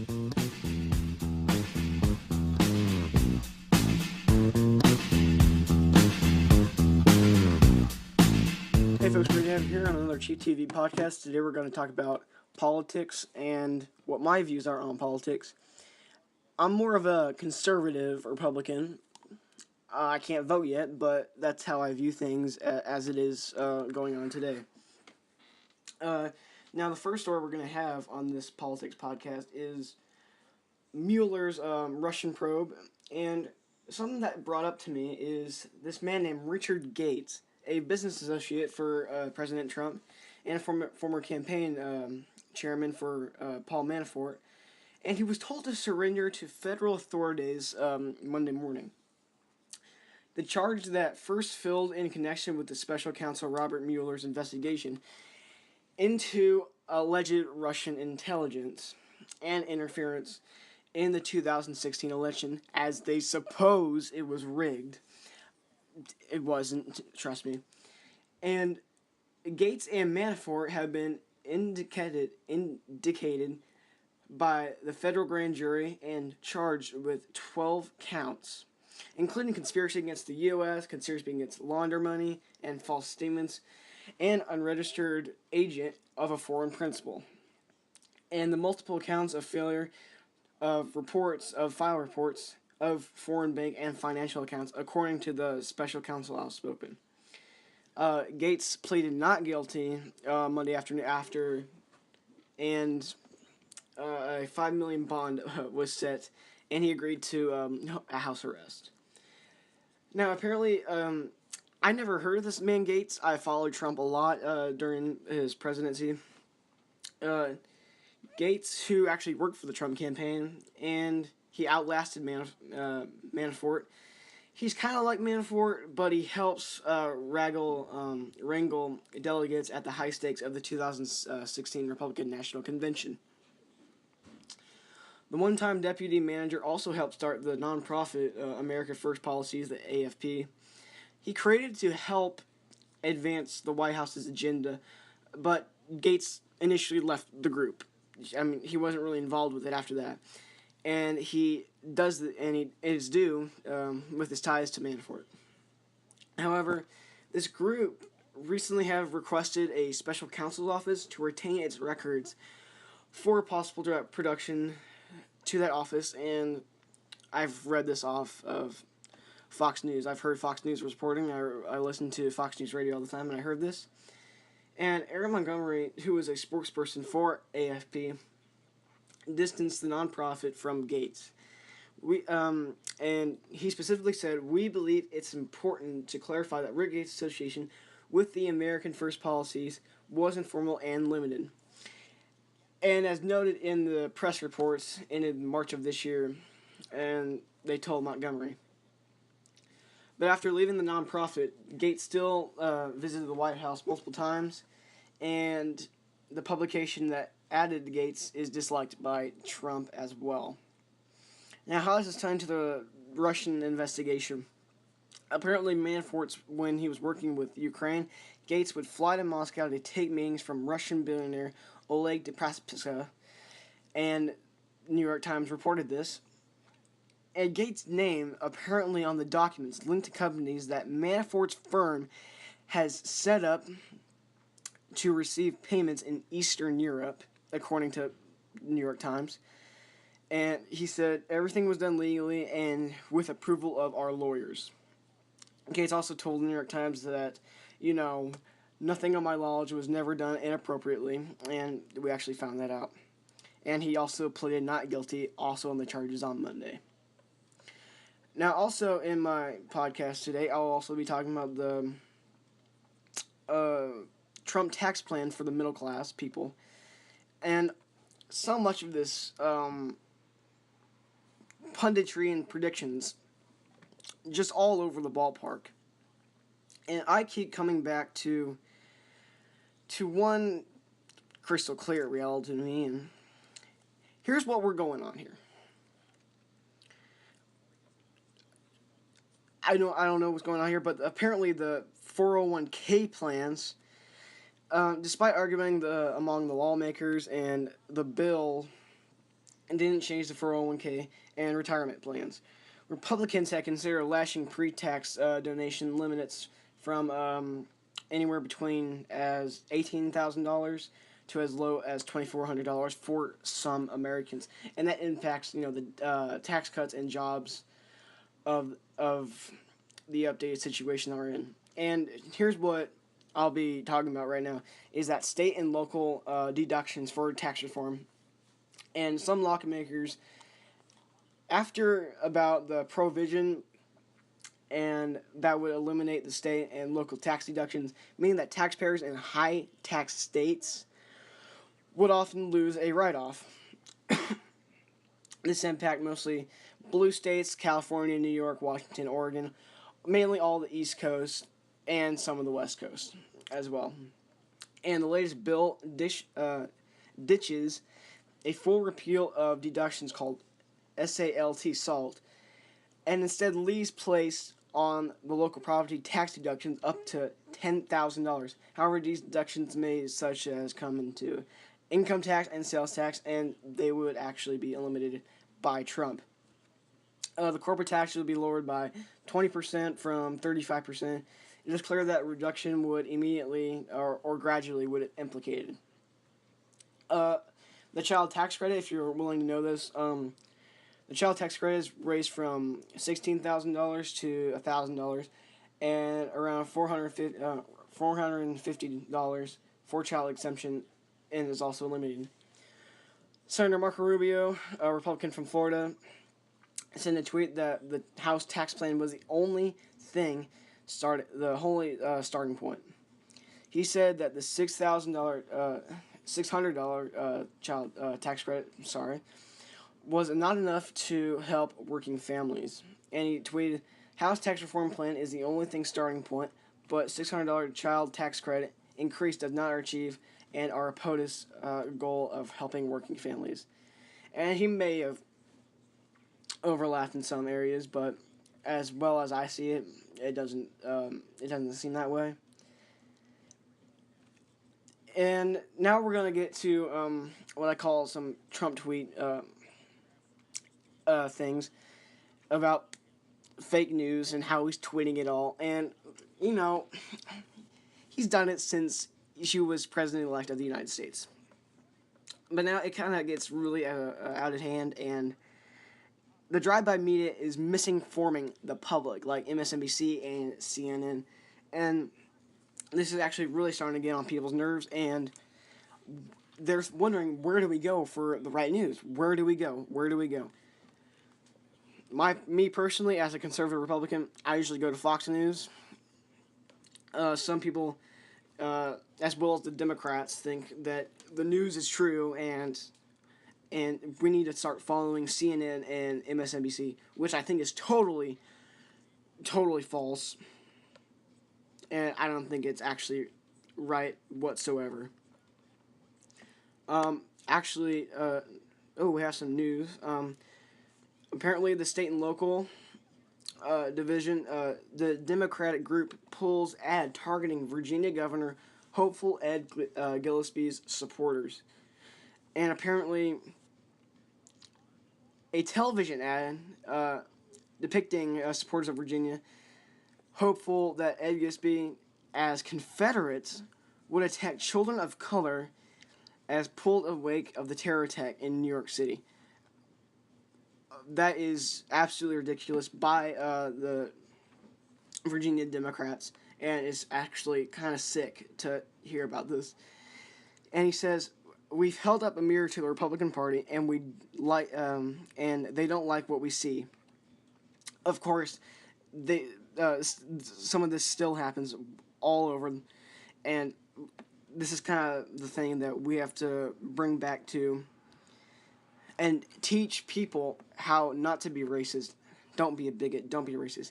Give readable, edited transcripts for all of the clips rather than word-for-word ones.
Hey folks, we're here on another Cheat TV podcast. Today we're going to talk about politics and what my views are on politics. I'm more of a conservative Republican. I can't vote yet, but that's how I view things as it is going on today. Now, the first story we're going to have on this politics podcast is Mueller's Russian probe, and something that brought up to me is this man named Richard Gates, a business associate for President Trump and a former campaign chairman for Paul Manafort, and he was told to surrender to federal authorities Monday morning. The charge that first filled in connection with the special counsel Robert Mueller's investigation into alleged Russian intelligence and interference in the 2016 election, as they suppose it was rigged. It wasn't, trust me. And Gates and Manafort have been indicated by the federal grand jury and charged with 12 counts, including conspiracy against the U.S., conspiracy against launder money and false statements, and unregistered agent of a foreign principal. And the multiple counts of failure of file reports of foreign bank and financial accounts, according to the special counsel outspoken. Gates pleaded not guilty Monday afternoon and a $5 million bond was set, and he agreed to a house arrest. Now, apparently, I never heard of this man Gates. I followed Trump a lot during his presidency. Gates, who actually worked for the Trump campaign, and he outlasted Manafort. He's kind of like Manafort, but he helps wrangle delegates at the high stakes of the 2016 Republican National Convention. The one-time deputy manager also helped start the nonprofit America First Policies, the AFP. He created to help advance the White House's agenda, but Gates initially left the group. I mean, he wasn't really involved with it after that. And he is due with his ties to Manafort. However, this group recently have requested a special counsel's office to retain its records for possible direct production to that office, and I've read this off of Fox News. I've heard Fox News reporting. I listen to Fox News Radio all the time, and I heard this. And Aaron Montgomery, who is a spokesperson for AFP, distanced the nonprofit from Gates. And he specifically said, "We believe it's important to clarify that Rick Gates' association with the American First Policies was informal and limited." And as noted in the press reports in March of this year, and they told Montgomery. But after leaving the nonprofit, Gates still visited the White House multiple times, and the publication that added Gates is disliked by Trump as well. Now, how does this tie into the Russian investigation? Apparently, Manafort's, when he was working with Ukraine, Gates would fly to Moscow to take meetings from Russian billionaire Oleg Deripaska, and New York Times reported this. And Gates' name apparently on the documents linked to companies that Manafort's firm has set up to receive payments in Eastern Europe, according to New York Times. And he said everything was done legally and with approval of our lawyers. Gates also told the New York Times that, nothing on my knowledge was never done inappropriately, and we actually found that out. And he also pleaded not guilty, also on the charges on Monday. Now, also in my podcast today, I'll also be talking about the Trump tax plan for the middle class people. And so much of this punditry and predictions just all over the ballpark. And I keep coming back to one crystal clear reality to me, and here's what we're going on here. I don't know what's going on here, but apparently the 401k plans, despite arguing among the lawmakers and the bill and didn't change the 401k and retirement plans. Republicans had considered lashing pre-tax donation limits from anywhere between as $18,000 to as low as $2,400 for some Americans, and that impacts the tax cuts and jobs of the updated situation that we're in. And here's what I'll be talking about right now is that state and local deductions for tax reform. And some lawmakers, after about the provision and that would eliminate the state and local tax deductions, meaning that taxpayers in high tax states would often lose a write-off. This impact mostly blue states, California, New York, Washington, Oregon, mainly all the East Coast and some of the West Coast as well. And the latest bill ditches a full repeal of deductions called SALT, and instead leaves place on the local property tax deductions up to $10,000. However, these deductions may such as come into income tax and sales tax, and they would actually be eliminated by Trump. The corporate tax would be lowered by 20% from 35%. It is clear that reduction would immediately or gradually would implicate it. The child tax credit, if you're willing to know this, the child tax credit is raised from $16,000 to $1,000, and around $450 for child exemption, and is also eliminated. Senator Marco Rubio, a Republican from Florida, sent a tweet that the House tax plan was the only thing starting point. He said that the $600 child tax credit, was not enough to help working families. And he tweeted, House tax reform plan is the only thing starting point, but $600 child tax credit increase does not achieve and our POTUS goal of helping working families. And he may have overlapped in some areas, but as well as I see it, it doesn't seem that way. And now we're gonna get to what I call some Trump tweet things about fake news and how he's tweeting it all. And he's done it since she was president-elect of the United States. But now it kind of gets really out of hand, and the drive-by media is misinforming the public, like MSNBC and CNN. And this is actually really starting to get on people's nerves, and they're wondering, where do we go for the right news? Where do we go? Me personally, as a conservative Republican, I usually go to Fox News. Some people, as well as the Democrats, think that the news is true, and we need to start following CNN and MSNBC, which I think is totally false, and I don't think it's actually right whatsoever. We have some news. Apparently, the state and local division, the Democratic group pulls ad targeting Virginia Governor hopeful Ed Gillespie's supporters. And apparently, a television ad depicting supporters of Virginia hopeful that Ed Gillespie, as Confederates, would attack children of color as pulled awake of the terror attack in New York City. That is absolutely ridiculous by the Virginia Democrats, and it's actually kind of sick to hear about this. And he says, "We've held up a mirror to the Republican Party, and and they don't like what we see." Of course, some of this still happens all over, and this is kind of the thing that we have to bring back to and teach people how not to be racist. Don't be a bigot. Don't be racist.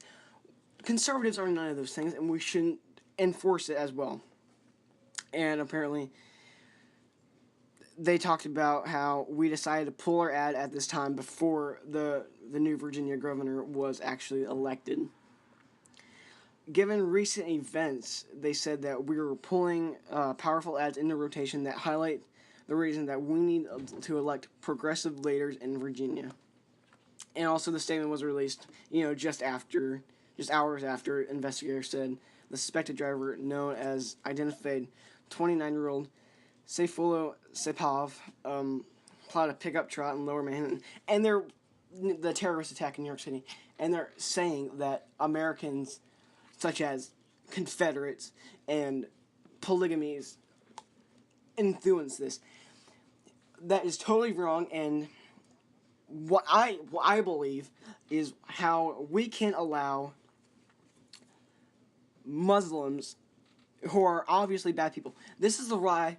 Conservatives are none of those things, and we shouldn't enforce it as well. And apparently, they talked about how we decided to pull our ad at this time before the new Virginia governor was actually elected. Given recent events, they said that we were pulling powerful ads into rotation that highlight the reason that we need to elect progressive leaders in Virginia. And also, the statement was released, just hours after investigators said the suspected driver, known as identified 29-year-old Sayfullo Saipov, plotted a pickup truck in Lower Manhattan, and the terrorist attack in New York City, and they're saying that Americans, such as Confederates and polygamies, influence this. That is totally wrong, and what I believe is how we can allow Muslims who are obviously bad people. This is why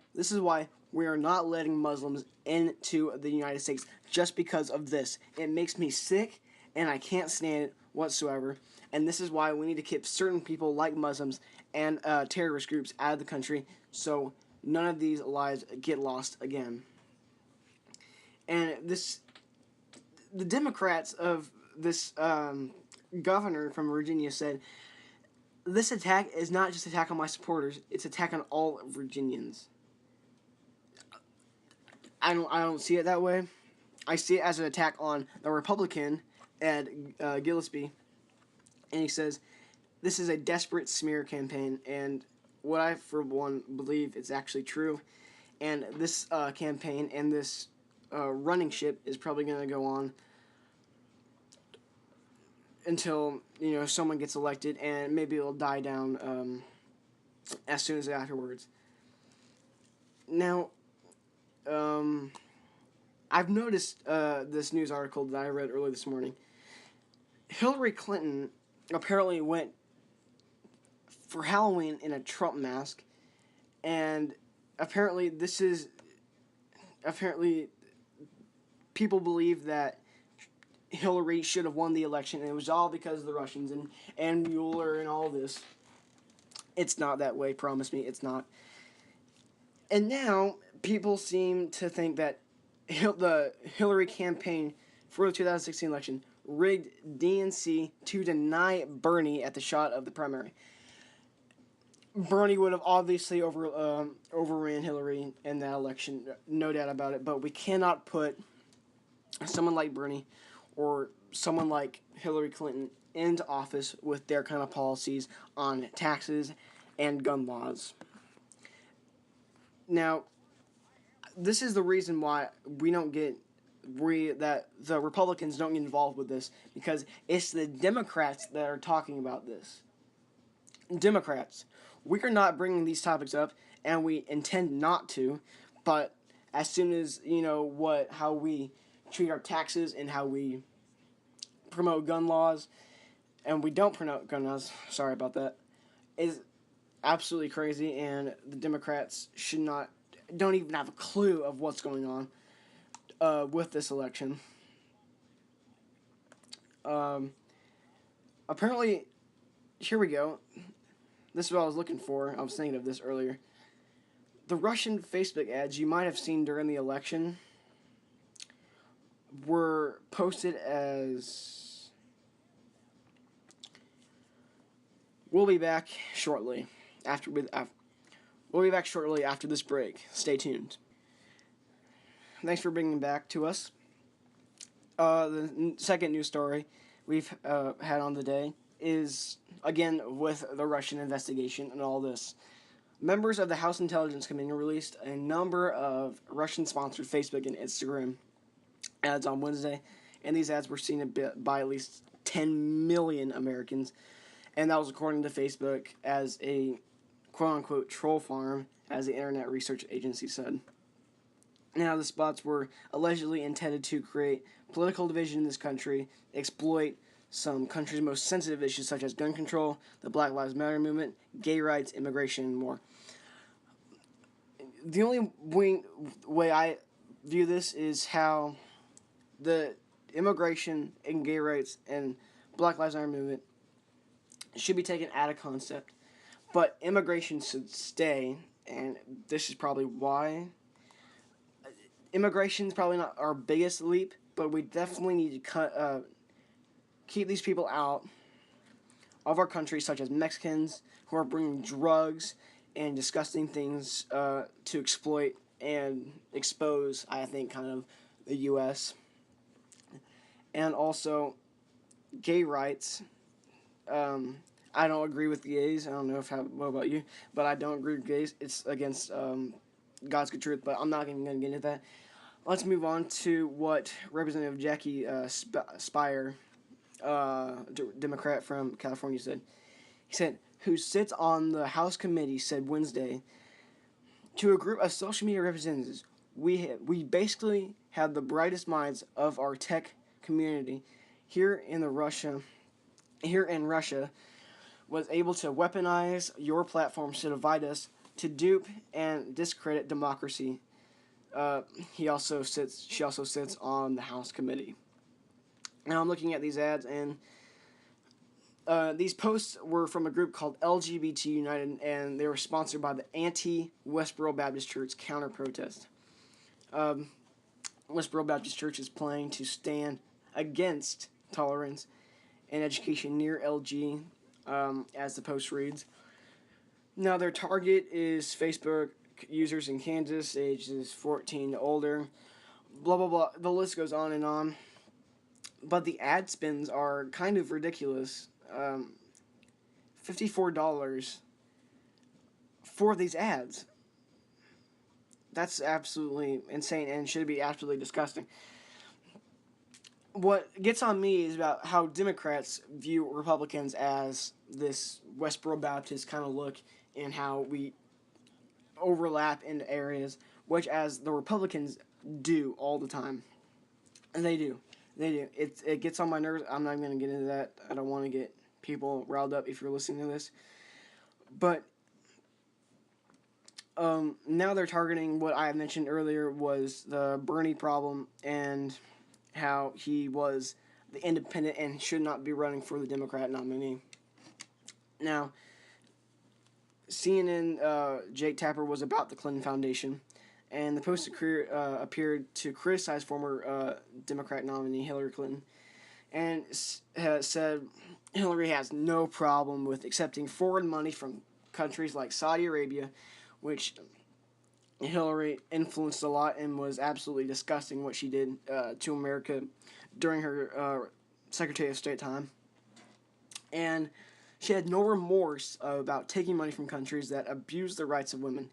we are not letting Muslims into the United States just because of this. It makes me sick, and I can't stand it whatsoever. And this is why we need to keep certain people like Muslims and terrorist groups out of the country, so none of these lives get lost again. And the Democrats of this governor from Virginia said, this attack is not just an attack on my supporters, it's an attack on all Virginians. I don't see it that way. I see it as an attack on the Republican, Ed Gillespie. And he says, this is a desperate smear campaign, and what I, for one, believe is actually true. And this campaign and this running ship is probably going to go on until someone gets elected, and maybe it'll die down as soon as afterwards. Now, I've noticed this news article that I read earlier this morning. Hillary Clinton apparently went for Halloween in a Trump mask, and apparently people believe that Hillary should have won the election, and it was all because of the Russians and Mueller and all this. It's not that way, promise me, it's not. And now, people seem to think that the Hillary campaign for the 2016 election rigged DNC to deny Bernie at the shot of the primary. Bernie would have obviously overran Hillary in that election, no doubt about it, but we cannot put someone like Bernie or someone like Hillary Clinton into office with their kind of policies on taxes and gun laws. Now, this is the reason why that the Republicans don't get involved with this, because it's the Democrats that are talking about this. Democrats, we are not bringing these topics up, and we intend not to, but as soon as, how we treat our taxes and how we promote gun laws, and we don't promote gun laws, sorry about that, is absolutely crazy, and the Democrats don't even have a clue of what's going on with this election. Apparently, here we go. This is what I was looking for. I was thinking of this earlier. The Russian Facebook ads you might have seen during the election were posted as, we'll be back shortly after this break. Stay tuned. Thanks for bringing back to us. The second news story we've had on the day is, again, with the Russian investigation and all this. Members of the House Intelligence Committee released a number of Russian-sponsored Facebook and Instagram ads on Wednesday, and these ads were seen by at least 10 million Americans, and that was according to Facebook as a quote-unquote troll farm, as the Internet Research Agency said. Now, the spots were allegedly intended to create political division in this country, exploit some country's most sensitive issues such as gun control, the Black Lives Matter movement, gay rights, immigration, and more. The only way I view this is how the immigration and gay rights and Black Lives Matter movement should be taken out of concept, but immigration should stay, and this is probably why. Immigration is probably not our biggest leap, but we definitely need to keep these people out of our country, such as Mexicans who are bringing drugs and disgusting things to exploit and expose, I think, kind of the U.S. And also gay rights. I don't agree with gays. I don't know what about you, but I don't agree with gays. It's against God's good truth, but I'm not even going to get into that. Let's move on to what Representative Jackie Speier, Democrat from California, said. He said, who sits on the House committee, said Wednesday to a group of social media representatives, we basically have the brightest minds of our tech community here in Russia was able to weaponize your platforms to divide us, to dupe and discredit democracy. She also sits on the House committee. Now I'm looking at these ads, and these posts were from a group called LGBT United, and they were sponsored by the anti-Westboro Baptist Church counter-protest. Westboro Baptist Church is planning to stand against tolerance and education near LG, as the post reads. Now, their target is Facebook users in Kansas, ages 14 to older, blah, blah, blah. The list goes on and on. But the ad spins are kind of ridiculous. $54 for these ads. That's absolutely insane and should be absolutely disgusting. What gets on me is about how Democrats view Republicans as this Westboro Baptist kind of look, and how we overlap in areas, which as the Republicans do all the time. And they do. It gets on my nerves. I'm not even going to get into that. I don't want to get people riled up if you're listening to this. But now they're targeting what I mentioned earlier was the Bernie problem, and how he was the independent and should not be running for the Democrat nominee. Now, CNN, Jake Tapper was about the Clinton Foundation, and the post appeared to criticize former Democrat nominee Hillary Clinton, and said Hillary has no problem with accepting foreign money from countries like Saudi Arabia, which Hillary influenced a lot and was absolutely disgusting what she did to America during her Secretary of State time. And she had no remorse about taking money from countries that abuse the rights of women,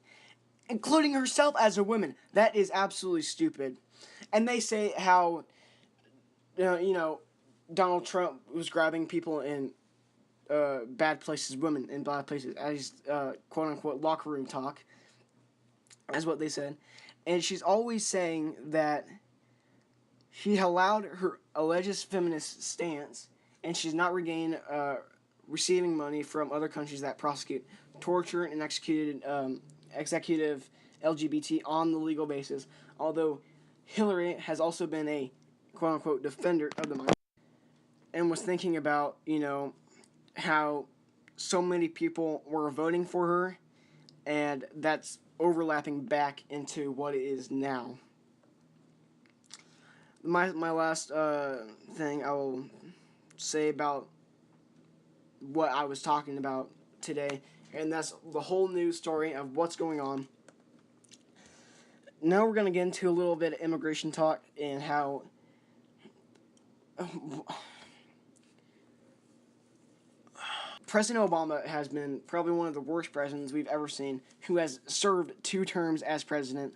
including herself as a woman. That is absolutely stupid. And they say how, Donald Trump was grabbing people in bad places, women in bad places, as quote-unquote locker room talk, as what they said. And she's always saying that she allowed her alleged feminist stance, and she's not receiving money from other countries that prosecute torture and executive LGBT on the legal basis, although Hillary has also been a quote-unquote defender of the minority, and was thinking about, how so many people were voting for her, and that's overlapping back into what it is now. My last thing I will say about what I was talking about today, and that's the whole news story of what's going on. Now we're going to get into a little bit of immigration talk and how President Obama has been probably one of the worst presidents we've ever seen, who has served 2 terms as president,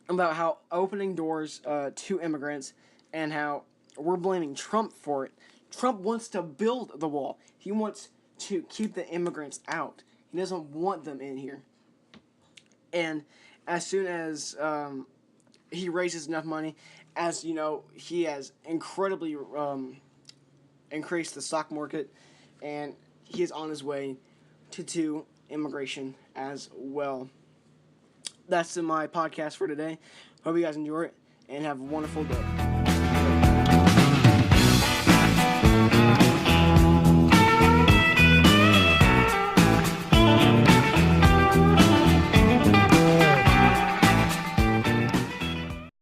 about how opening doors to immigrants, and how we're blaming Trump for it. Trump wants to build the wall. He wants to keep the immigrants out. He doesn't want them in here. And as soon as he raises enough money, as he has incredibly increased the stock market, and he is on his way to do immigration as well. That's my podcast for today. Hope you guys enjoy it, and have a wonderful day.